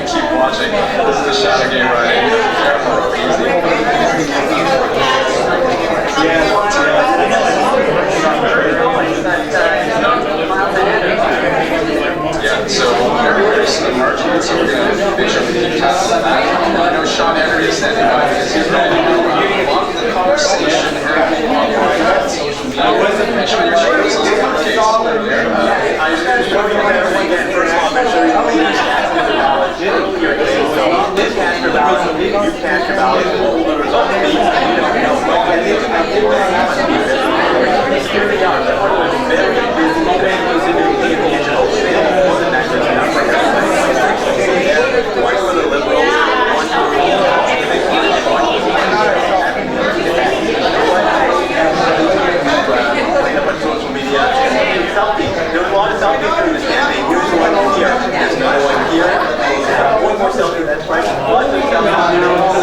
Keep watching. This is the shadow game right. Careful, easy. Yeah, so everybody's in the margin, so we're going to make sure we keep tabs on that. I know Sean Henry is standing by because he's ready to go a lot of the conversation happening on social media. Make sure your shares is lowercase over there. First of all, make sure you cast your ballot. You cast your ballot. The results will be, here they are. Very one for the liberals, one for social media. There was a lot of selfies during this campaign. Here's the one here. There's another one here. One more selfie. That's right. Lots of results coming either way.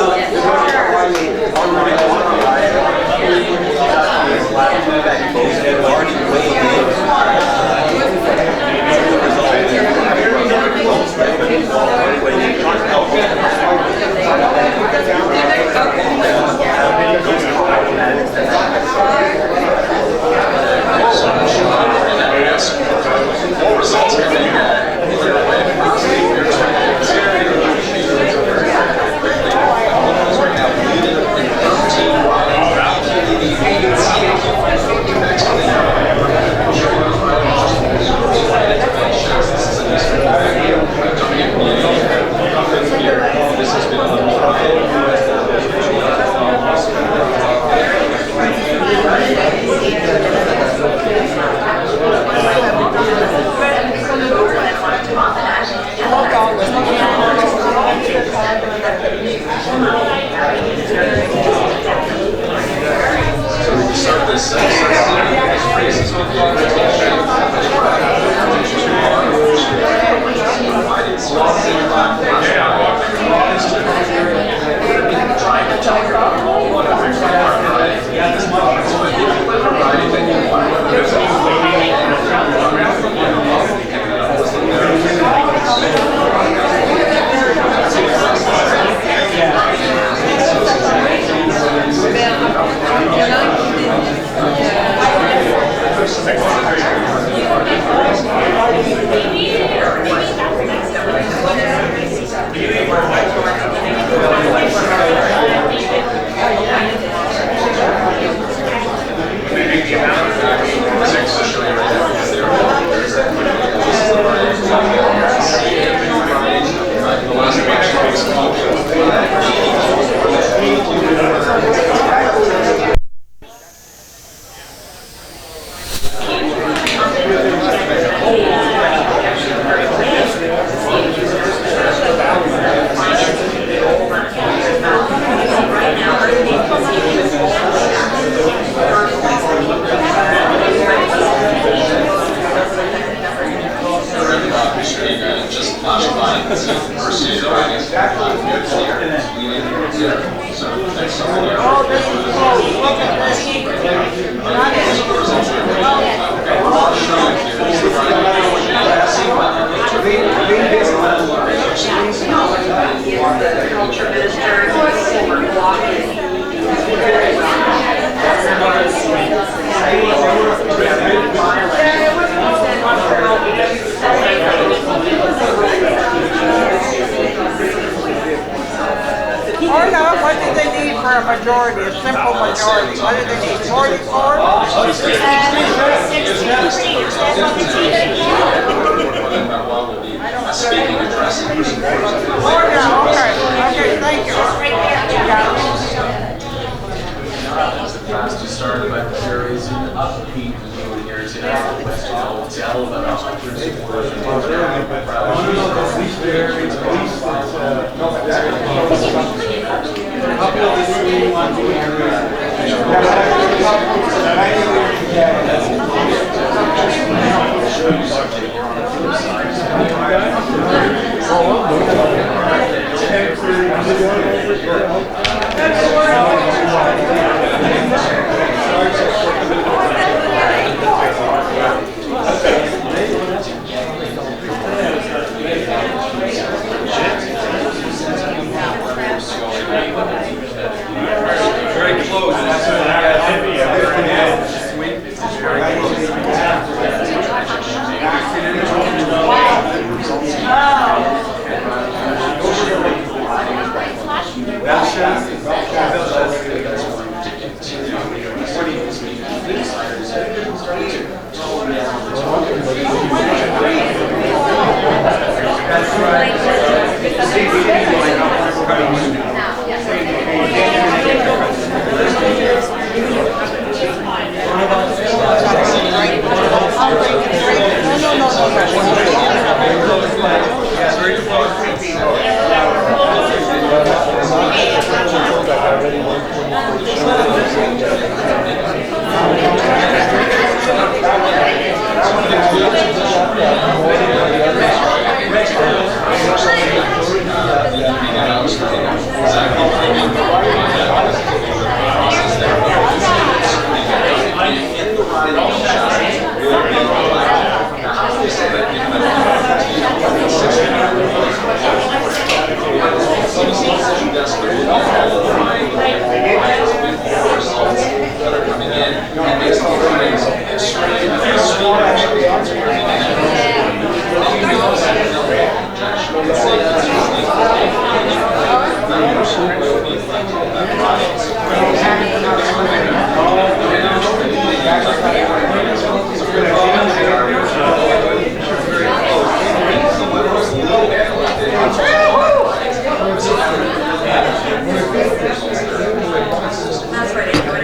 That's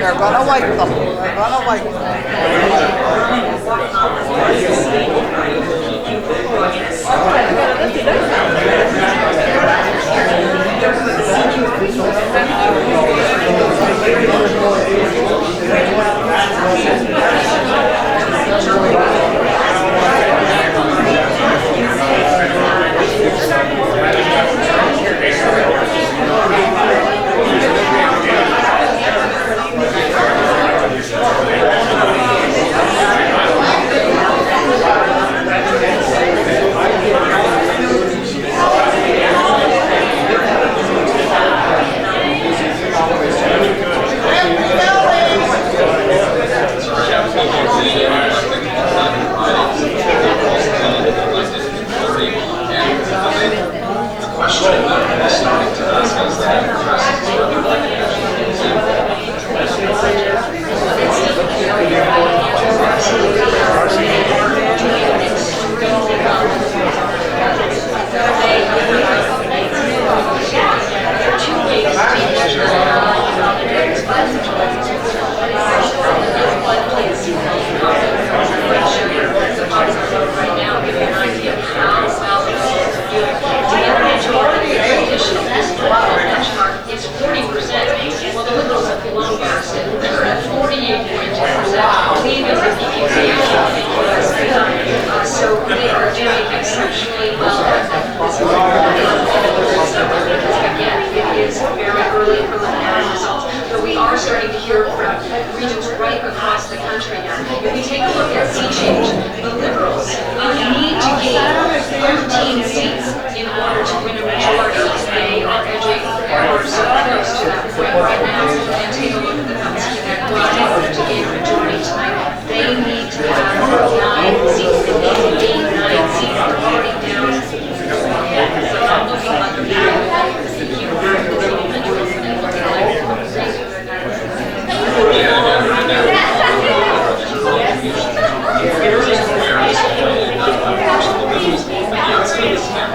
They're gonna like them. They're gonna like starting to hear from regions right across the country now. If we take a look at sea change, the Liberals need to gain 13 seats in order to win a majority. They are edging ever so close to that point right now. And take a look at the numbers for that in order to gain a majority tonight. They need to have 9 seats. They need to gain 9 seats. They're already down. So I'm looking like a Yeah,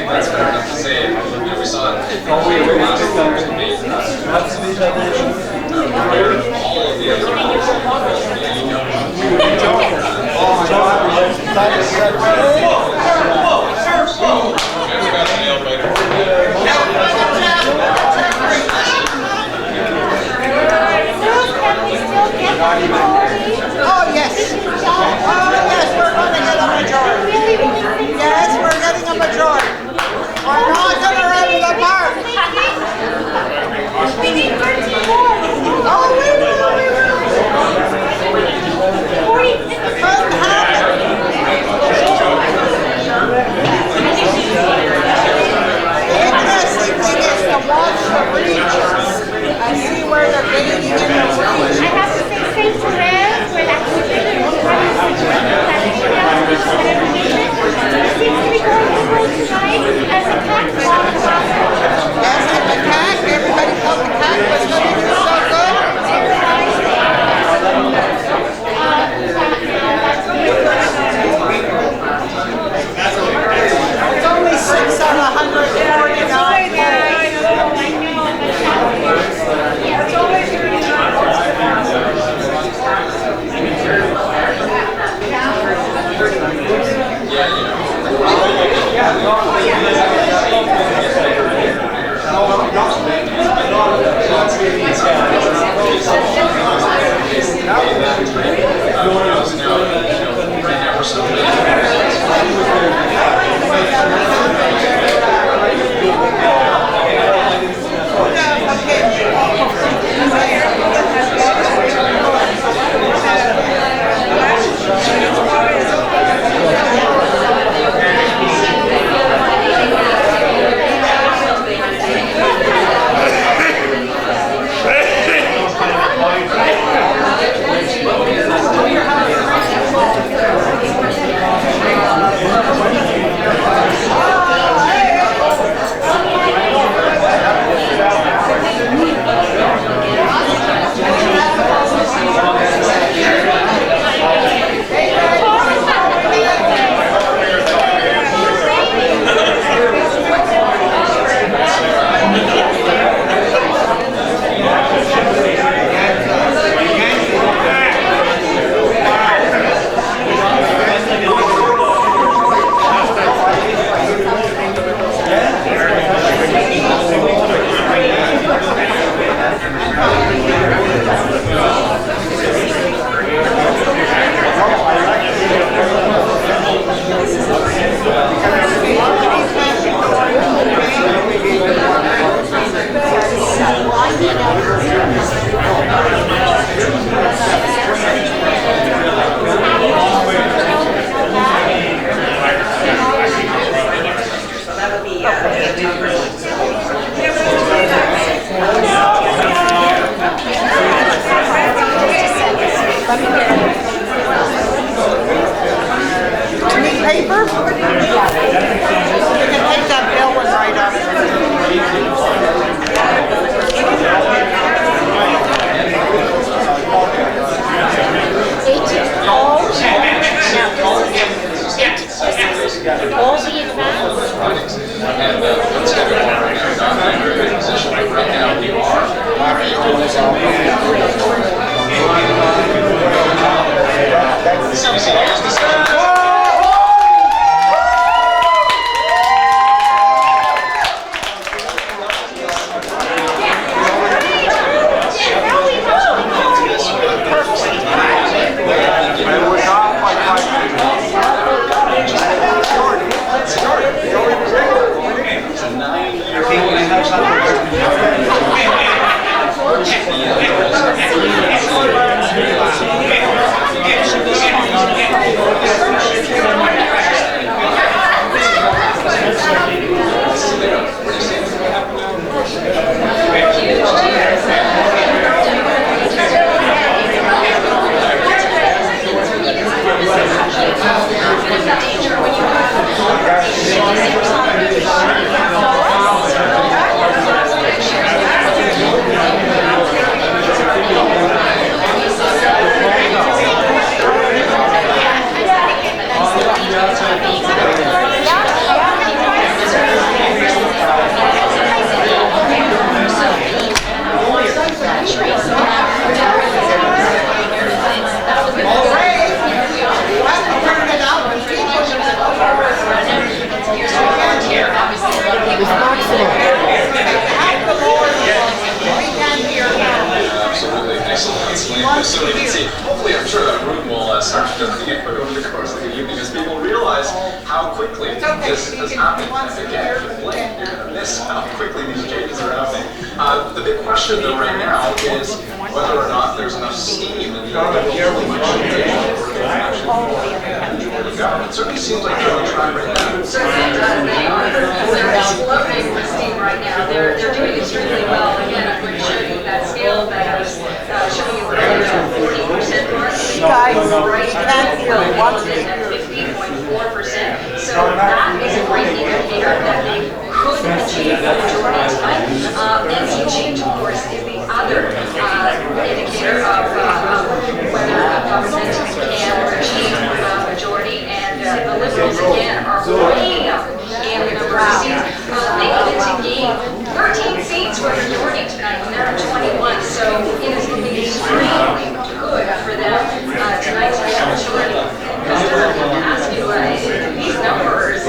That's fair enough to say. You know, we saw it last year's debate. Where all of the other Oh, yes. Oh, yes, we're going to get a majority. Yes, we're getting a majority. We're not going to run the park. We need 13 more. Oh, we will. Couldn't happen. The interesting thing is to watch the regions and see where they're gaining in the I region. have to say thank you, Rev, for that position. Seems to be going well tonight as a tax law process. Yes, and the CAC, everybody thought the CAC was going to do so good. It's only 6 out of 149 paper? You can take that bill and write up. All the advance. And let's get it right now. Not in a very good position, but right now we are. CBC, here's the second. Thank you. banquet over the course of the evening as people realize how quickly this has happened. And again, if you're late, you're going to miss how quickly these changes are happening. The big question though right now is whether or not there's enough steam in the government. It certainly seems like they're on track right now. Certainly does. They are. They're exploding with steam right now. They're doing extremely well. Again, I'm going to show you that scale that I was showing you earlier, 40% mark. Guys, Right can't hear now, what they at 50.4%. So that is a great indicator that they could achieve the majority tonight. NC change, of course, is the other indicator of whether a government can achieve a majority. And the Liberals, again, are way up in the number of seats. They needed to gain 13 seats for a majority tonight, and they're at 21. So it is looking extremely good for them tonight to get a majority. Because I have to ask you, these numbers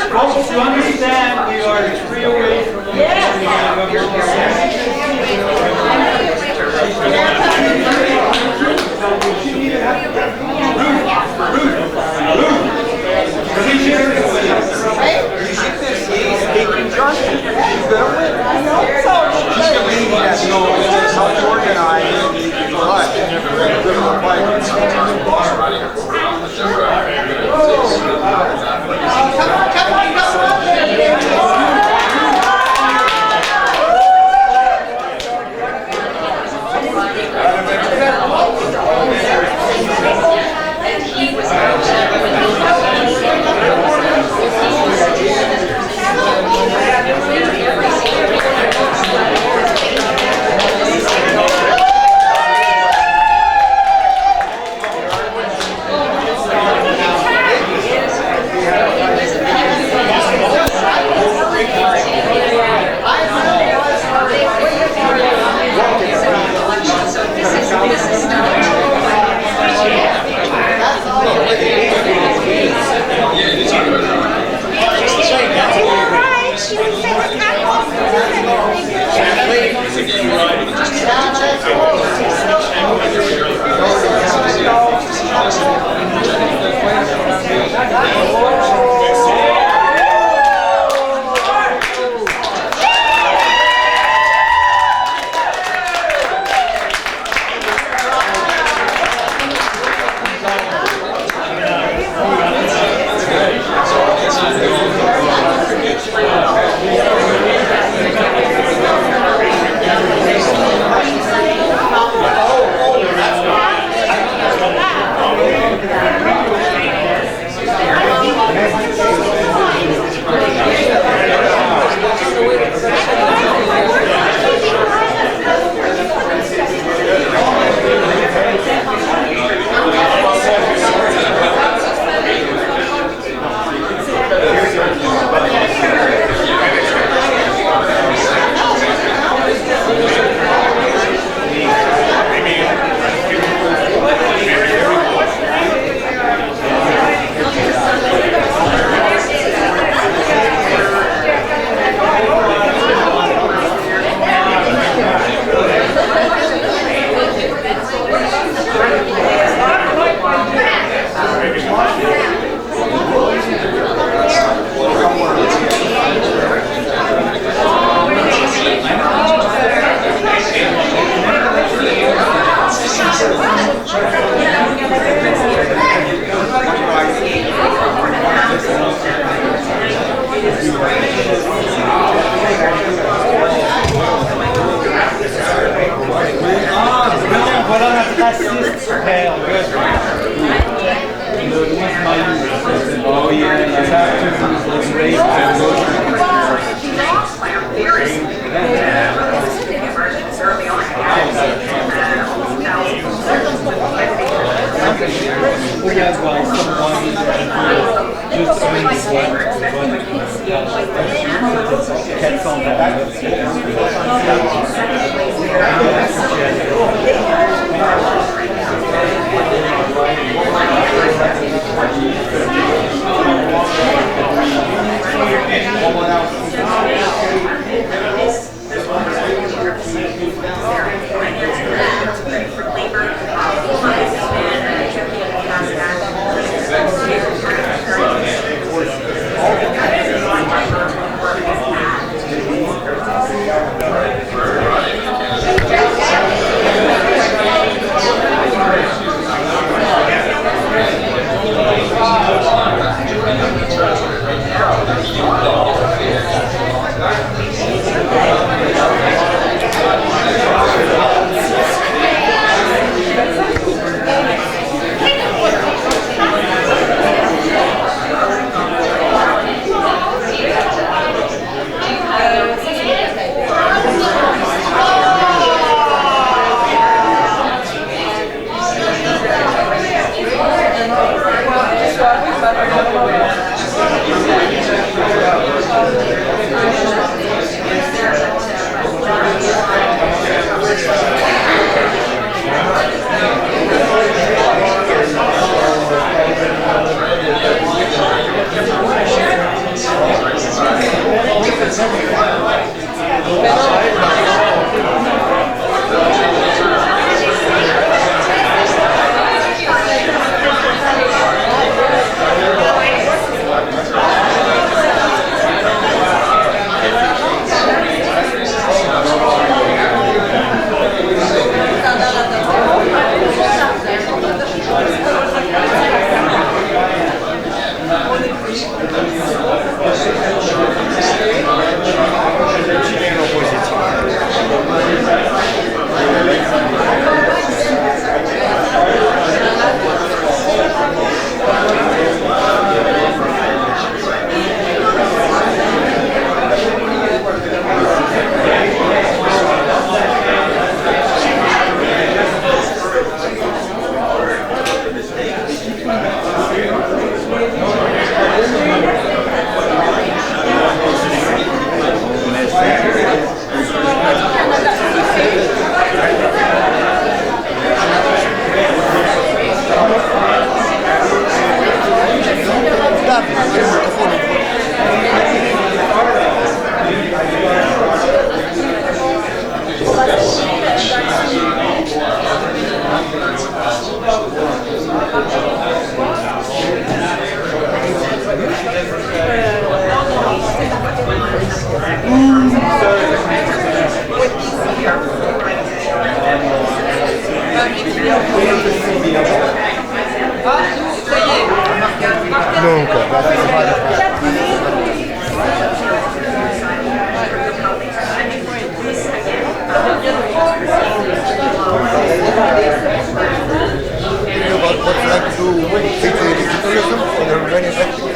Folks, you understand we are 3 away from the and he was going to Voilà notre raciste. Hell, good. Oh yeah, Opposition. What's that to do with featuring digitalism in the Romanian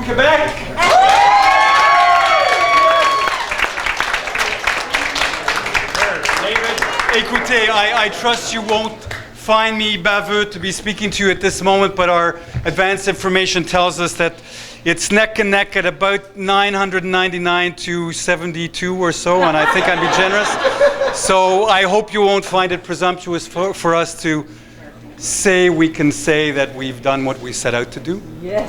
Quebec. Écoutez, I trust you won't find me baveux to be speaking to you at this moment, but our advanced information tells us that it's neck and neck at about 999 to 72 or so, and I think I'd be generous. So I hope you won't find it presumptuous for us to say we can say that we've done what we set out to do. Yes.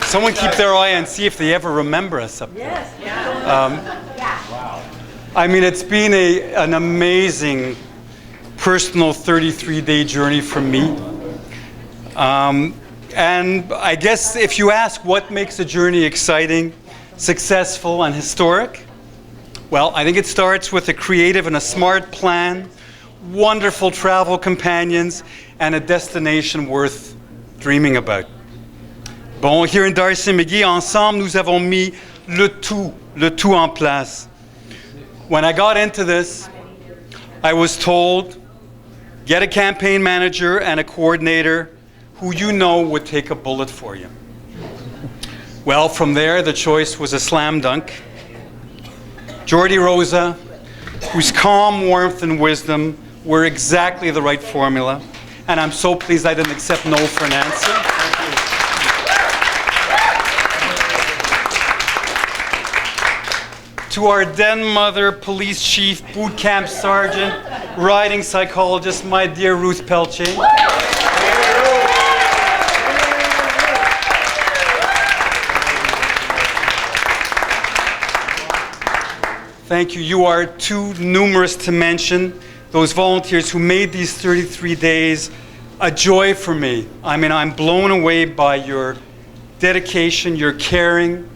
Someone keep their eye and see if they ever remember us up there. I mean, it's been an amazing personal 33-day journey for me. And I guess if you ask what makes a journey exciting, successful, and historic, well, I think it starts with a creative and a smart plan, wonderful travel companions, and a destination worth dreaming about. Bon, here in D'Arcy McGee, ensemble, nous avons mis le tout en place. When I got into this, I was told, get a campaign manager and a coordinator who you know would take a bullet for you. Well, from there, the choice was a slam dunk. Jordi Rosa, whose calm warmth and wisdom were exactly the right formula, and I'm so pleased I didn't accept no for an answer. To our den mother, police chief, boot camp sergeant, riding psychologist, my dear Ruth Pelche. Thank you. You are too numerous to mention. Those volunteers who made these 33 days a joy for me. I mean, I'm blown away by your dedication, your caring,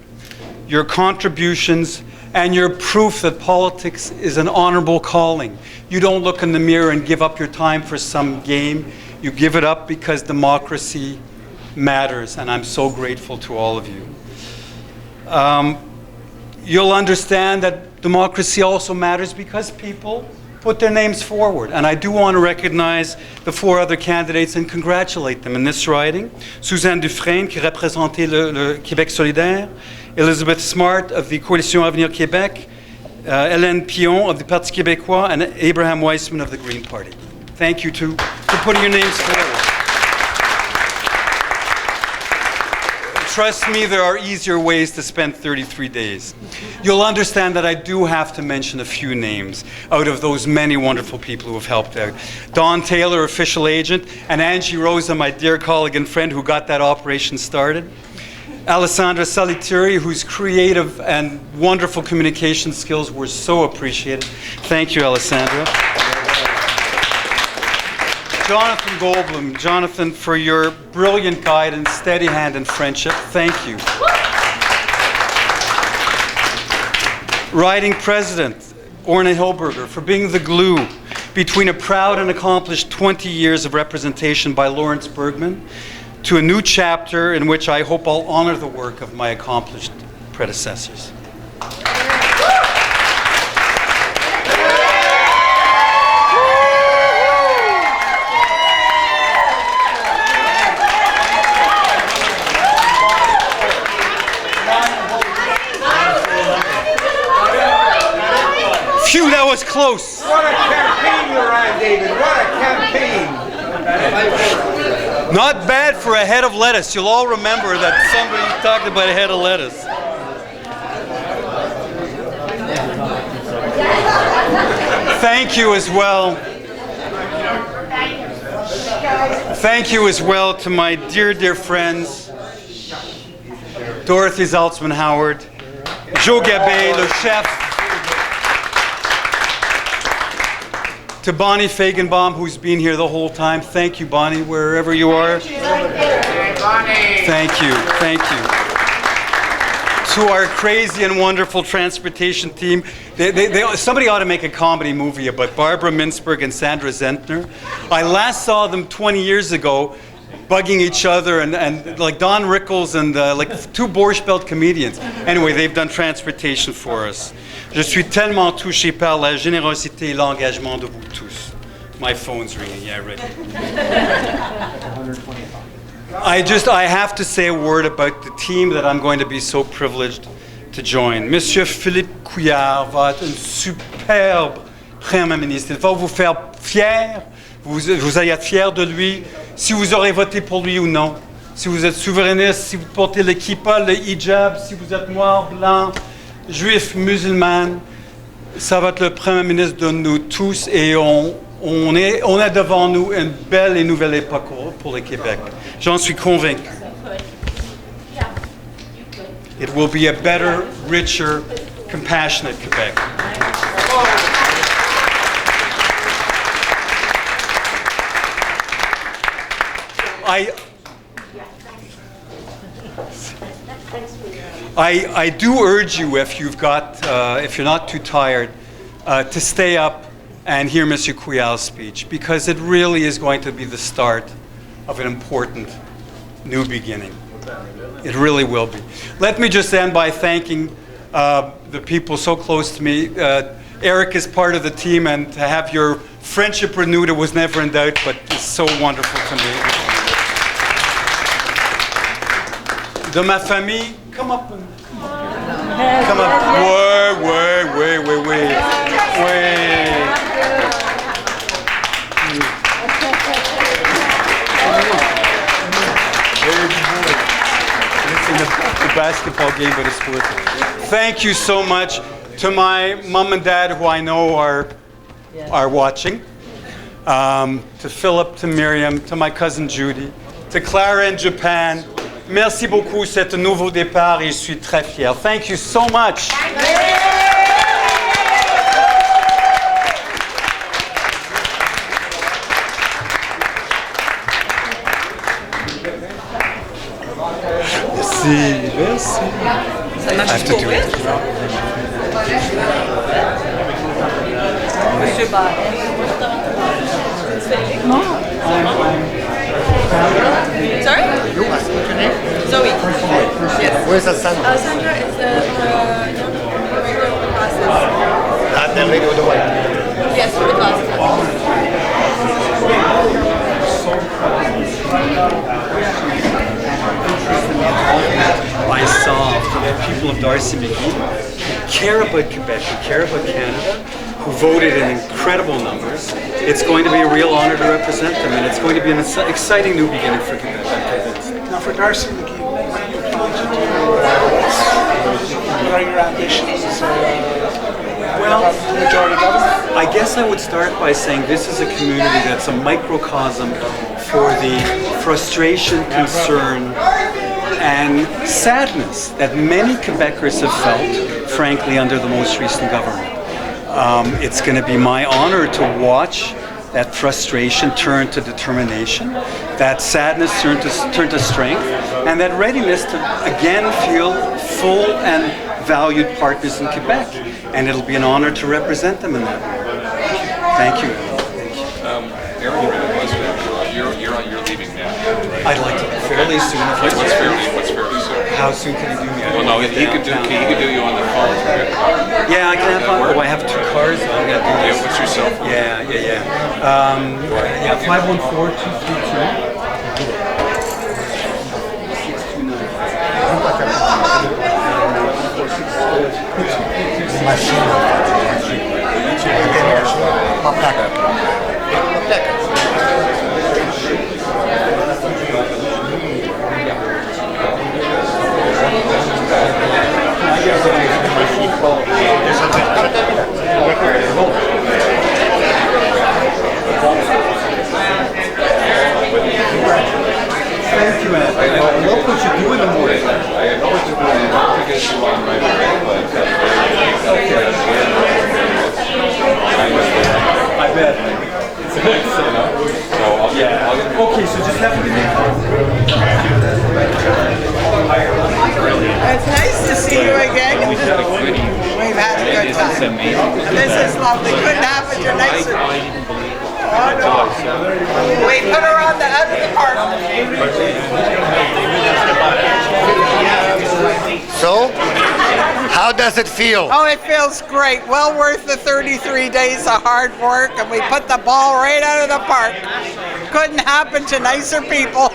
your contributions, and your proof that politics is an honorable calling. You don't look in the mirror and give up your time for some game. You give it up because democracy matters, and I'm so grateful to all of you. You'll understand that democracy also matters because people put their names forward. And I do want to recognize the 4 other candidates and congratulate them in this riding. Suzanne Dufresne, qui représentait le Québec solidaire. Elizabeth Smart of the Coalition Avenir Québec. Hélène Pion of the Parti Québécois. And Abraham Weissman of the Green Party. Thank you for putting your names forward. Trust me, there are easier ways to spend 33 days. You'll understand that I do have to mention a few names out of those many wonderful people who have helped out. Dawn Taylor, official agent, and Angie Rosa, my dear colleague and friend who got that operation started. Alessandra Salituri, whose creative and wonderful communication skills were so appreciated. Thank you, Alessandra. Jonathan Goldblum, Jonathan, for your brilliant guidance, steady hand, and friendship. Thank you. Riding President, Orne Hilberger, for being the glue between a proud and accomplished 20 years of representation by Lawrence Bergman to a new chapter in which I hope I'll honor the work of my accomplished predecessors. Phew, that was close. What a campaign you're on, David. What a campaign. Not bad for a head of lettuce. You'll all remember that somebody talked about a head of lettuce. Thank you as well. Thank you as well to my dear, dear friends, Dorothy Zaltzman Howard, Joe Gabay, le chef, to Bonnie Fagenbaum, who's been here the whole time. Thank you, Bonnie, wherever you are. Thank you, thank you. To our crazy and wonderful transportation team. Somebody ought to make a comedy movie about Barbara Mintzberg and Sandra Zentner. I last saw them 20 years ago, bugging each other, and like Don Rickles and like 2 Borscht Belt comedians. Anyway, they've done transportation for us. Je suis tellement touché par la générosité et l'engagement de vous tous. My phone's ringing, yeah, right. I have to say a word about the team that I'm going to be so privileged to join. Monsieur Philippe Couillard va être un superbe Premier ministre. Il va vous faire fier, vous allez être fier de lui, si vous aurez voté pour lui ou non. Si vous êtes souverainiste, si vous portez le kippa, le hijab, si vous êtes noir, blanc, juif, musulman, ça va être le Premier ministre de nous tous et on a devant nous une belle et nouvelle époque pour le Québec. J'en suis convaincu. It will be a better, richer, compassionate Quebec. I do urge you, if you're not too tired, to stay up and hear Mr. Couillard's speech, because it really is going to be the start of an important new beginning. It really will be. Let me just end by thanking the people so close to me. Eric is part of the team, and to have your friendship renewed, it was never in doubt, but it's so wonderful to me. De ma famille, come up. Come up. Wait. The basketball game, but it's worth it. Thank you so much to my mom and dad, who I know are watching. To Philip, to Miriam, to my cousin Judy, to Clara in Japan. Merci beaucoup, c'est un nouveau départ et je suis très fier. Thank you so much. Merci. I have to do it. Monsieur Barret. Sorry? What's your name? Zoe. Yes. Where's Sandra? Sandra is the girl with the glasses. The lady with the white. Yes, with the glasses. I saw from the people of D'Arcy McGee who care about Quebec, who care about Canada, who voted in incredible numbers. It's going to be a real honor to represent them, and it's going to be an exciting new beginning for Quebec, I'm convinced. Now for D'Arcy McGee, what are you planning to do? What are your ambitions? Well, Majority government? I guess I would start by saying this is a community that's a microcosm for the frustration, concern, and sadness that many Quebecers have felt, frankly, under the most recent government. It's going to be my honor to watch that frustration turn to determination, that sadness turn to strength, and that readiness to again feel full and valued partners in Quebec. And it'll be an honor to represent them in that way. Thank you. Aaron, you're leaving now, right? I'd like to fairly soon. What's fairly soon? How soon can you do me? Well, no, he could do you on the phone. Yeah, I can have fun. Oh, I have 2 cars. So I'm gonna do this. Yeah, what's your cell phone? Yeah. 514-232. Thank you, man. I love what you do in the morning. I know what you're doing. I don't get you on right away, but I bet. So I'll get Okay, so just have to give me a call. It's nice to see you again. We've had a good time. This is lovely. Couldn't happen to nicer. We put her on the out of the park. So, how does it feel? Oh, it feels great. Well worth the 33 days of hard work, and we put the ball right out of the park. Couldn't happen to nicer people.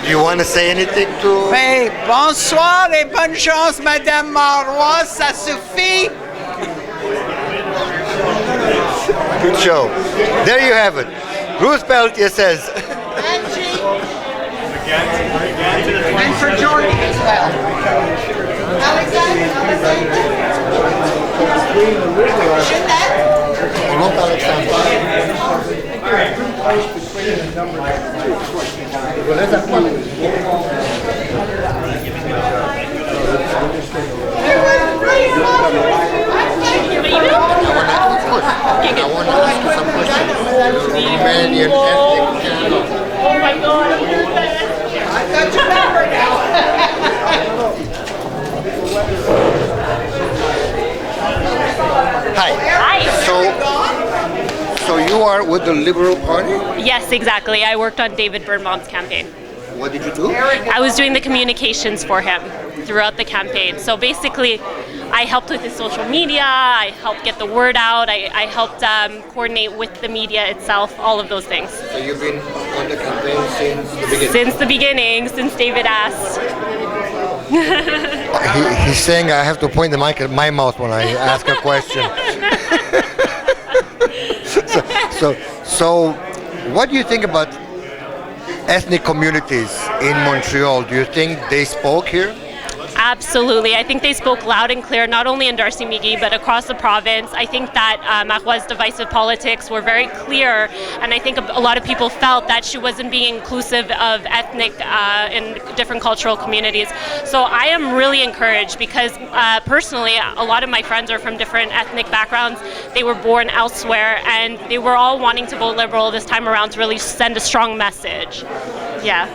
Do you want to say anything to... Hey, bonsoir et bonne chance, Madame Marois. Ça suffit. Good show. There you have it. Ruth Peltier says... And for Jordan as well. I want to ask you some questions. Romanian ethnic channel. Oh my God, I've got your number now. Hi. So you are with the Liberal Party? Yes, exactly. I worked on David Birnbaum's campaign. What did you do? I was doing the communications for him throughout the campaign. So basically, I helped with his social media, I helped get the word out, I helped coordinate with the media itself, all of those things. So you've been on the campaign since the beginning? Since the beginning, since David asked. He's saying I have to point the mic at my mouth when I ask a question. So what do you think about ethnic communities in Montreal? Do you think they spoke here? Absolutely. I think they spoke loud and clear, not only in D'Arcy McGee, but across the province. I think that Marois' divisive politics were very clear, and I think a lot of people felt that she wasn't being inclusive of ethnic and different cultural communities. So I am really encouraged because personally, a lot of my friends are from different ethnic backgrounds. They were born elsewhere, and they were all wanting to vote Liberal this time around to really send a strong message. Yeah.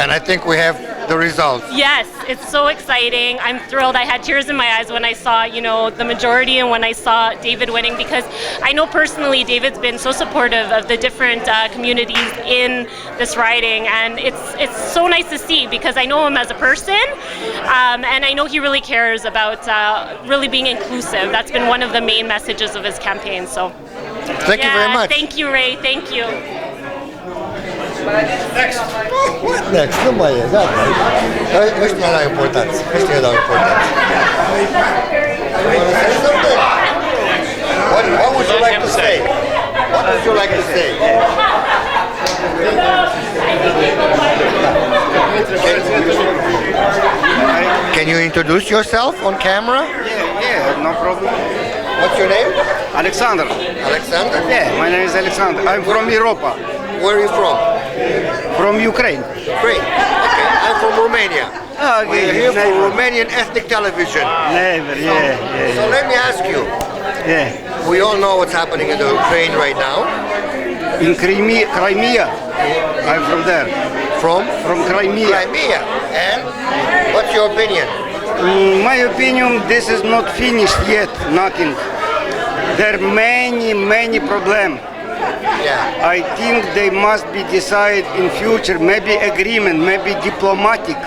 And I think we have the results. Yes, it's so exciting. I'm thrilled. I had tears in my eyes when I saw, the majority and when I saw David winning, because I know personally David's been so supportive of the different communities in this riding, and it's so nice to see because I know him as a person, and I know he really cares about really being inclusive. That's been one of the main messages of his campaign. So, thank you very much. Thank you, Ray. Thank you. Next. What next? Nu mai e, gata. Ăștia la importanți. Ăștia la importanți. What would you like to say? What would you like to say? Can you introduce yourself on camera? Yeah, no problem. What's your name? Alexander. Alexander? Yeah, my name is Alexander. I'm from Europa. Where are you from? From Ukraine. Ukraine. Okay, I'm from Romania. Okay, we're here for Romanian ethnic television. Never, yeah. So let me ask you. Yeah. We all know what's happening in the Ukraine right now. In Crimea. I'm from there. From? From Crimea. Crimea. And what's your opinion? In my opinion, this is not finished yet. Nothing. There are many problems. Yeah. I think they must be decided in future, maybe agreement, maybe diplomatic.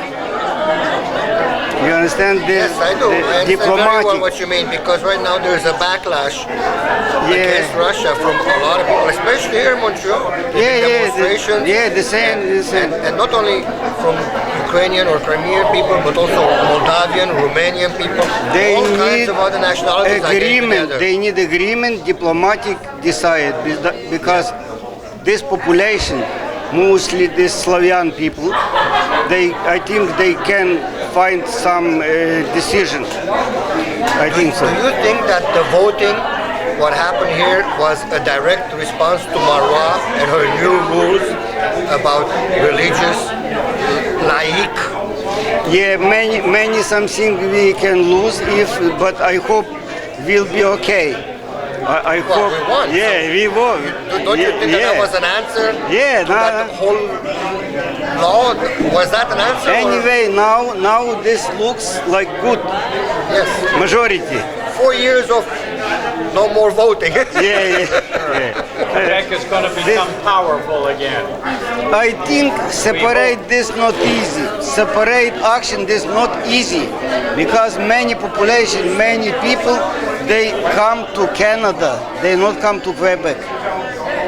You understand this? Yes, I do. I understand very well what you mean, because right now there's a backlash against Russia from a lot of people, especially here in Montreal. Demonstrations. The same. And not only from Ukrainian or Crimean people, but also Moldavian, Romanian people. All kinds of other nationalities agreement. They need agreement, diplomatic decide, because this population, mostly these Slavian people, I think they can find some decision. I think so. Do you think that the voting, what happened here, was a direct response to Marois and her new rules about religious, laïc? Yeah, many something we can lose but I hope we'll be okay. I hope. We won. Yeah, we won. Don't you think that was an answer? Yeah, to that whole law? Was that an answer? Anyway, now this looks like good. Yes. Majority. 4 years of no more voting. Yeah. Quebec is going to become powerful again. I think separate this not easy. Separate action this not easy because many population, many people, they come to Canada. They not come to Quebec.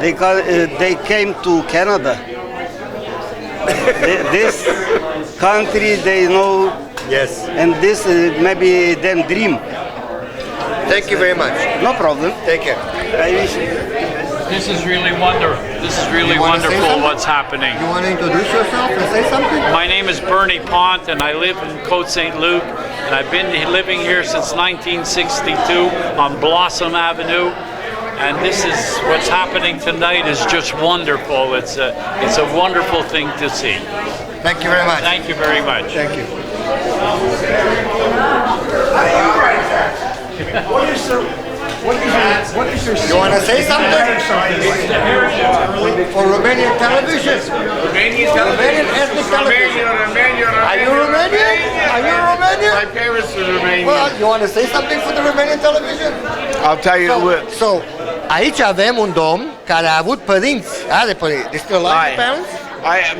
They came to Canada. This country they know. Yes. And this maybe them dream. Thank you very much. No problem. Take care. I wish. This is really wonderful. This is really wonderful what's happening. You want to introduce yourself and say something? My name is Bernie Pont, and I live in Côte St. Luc, and I've been living here since 1962 on Blossom Avenue. And this is what's happening tonight is just wonderful. It's a wonderful thing to see. Thank you very much. Thank you very much. Thank you. You want to say something? For Romanian television? Romanian ethnic television? Are you Romanian? Are you Romanian? My parents are Romanian. Well, you want to say something for the Romanian television? I'll tell you what. So, aici avem un domn care a avut părinți. Are părinți. They still alive, parents?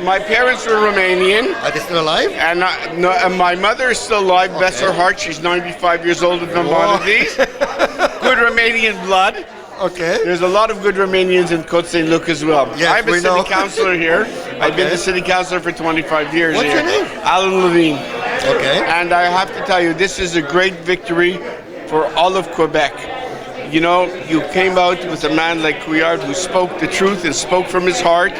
My parents were Romanian. Are they still alive? And, and my mother is still alive, bless her heart. She's 95 years older than one of these. Good Romanian blood. Okay. There's a lot of good Romanians in Côte St. Luc as well. Yes, I'm a city councillor here. I've been the city councillor for 25 years. What's here. your name? Alan Levine. Okay. And I have to tell you, this is a great victory for all of Quebec. You know, you came out with a man like Couillard who spoke the truth and spoke from his heart.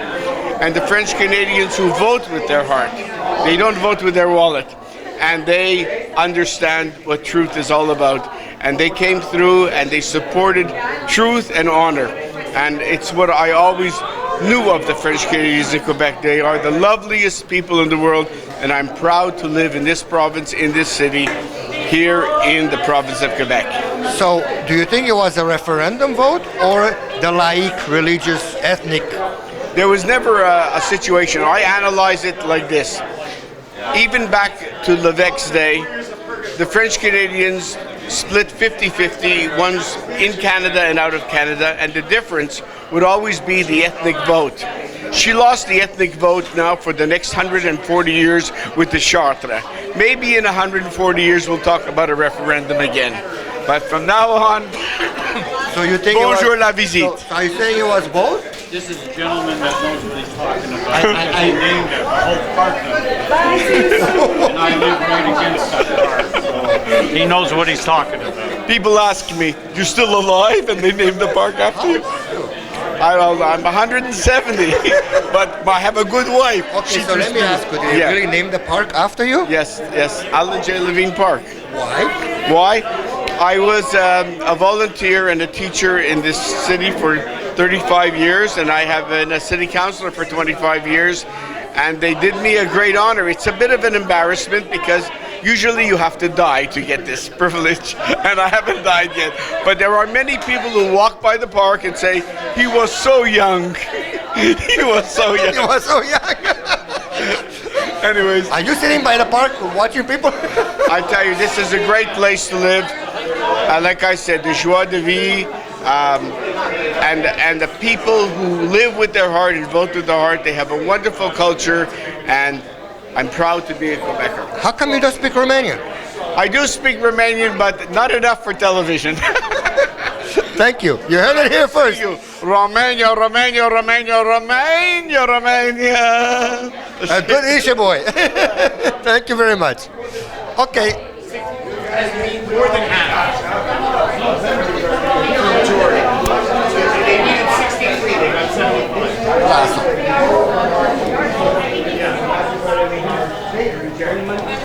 And the French Canadians who vote with their heart. They don't vote with their wallet. And they understand what truth is all about. And they came through and they supported truth and honor. And it's what I always knew of the French Canadians in Quebec. They are the loveliest people in the world. And I'm proud to live in this province, in this city, here in the province of Quebec. So, do you think it was a referendum vote or the laïc, religious, ethnic? There was never a situation. I analyze it like this. Even back to Lévesque's day, the French Canadians split 50-50, one's in Canada and out of Canada, and the difference would always be the ethnic vote. She lost the ethnic vote now for the next 140 years with the Chartres. Maybe in 140 years we'll talk about a referendum again. But from now on, so you think bonjour la visite. So are you saying it was both? This is a gentleman that knows what he's talking about. I named it Hope Parkland. And I live right against that park. So he knows what he's talking about. People ask me, "You're still alive?" And they named the park after you. I'm 170, but I have a good wife. Okay, so let me ask you, did you really name the park after you? Yes, yes, Alan J. Levine Park. Why? Why? I was a volunteer and a teacher in this city for 35 years, and I have been a city councillor for 25 years, and they did me a great honor. It's a bit of an embarrassment because usually you have to die to get this privilege, and I haven't died yet. But there are many people who walk by the park and say, he was so young. He was so young. He was so young. Anyways. Are you sitting by the park watching people? I tell you, this is a great place to live. Like I said, the joie de vivre, and the people who live with their heart and vote with their heart, they have a wonderful culture, and I'm proud to be a Quebecer. How come you don't speak Romanian? I do speak Romanian, but not enough for television. Thank you. You heard it here first. Thank you. Romania, Romania, Romania, Romania, Romania. A good issue, boy. Thank you very much. Okay. More than half.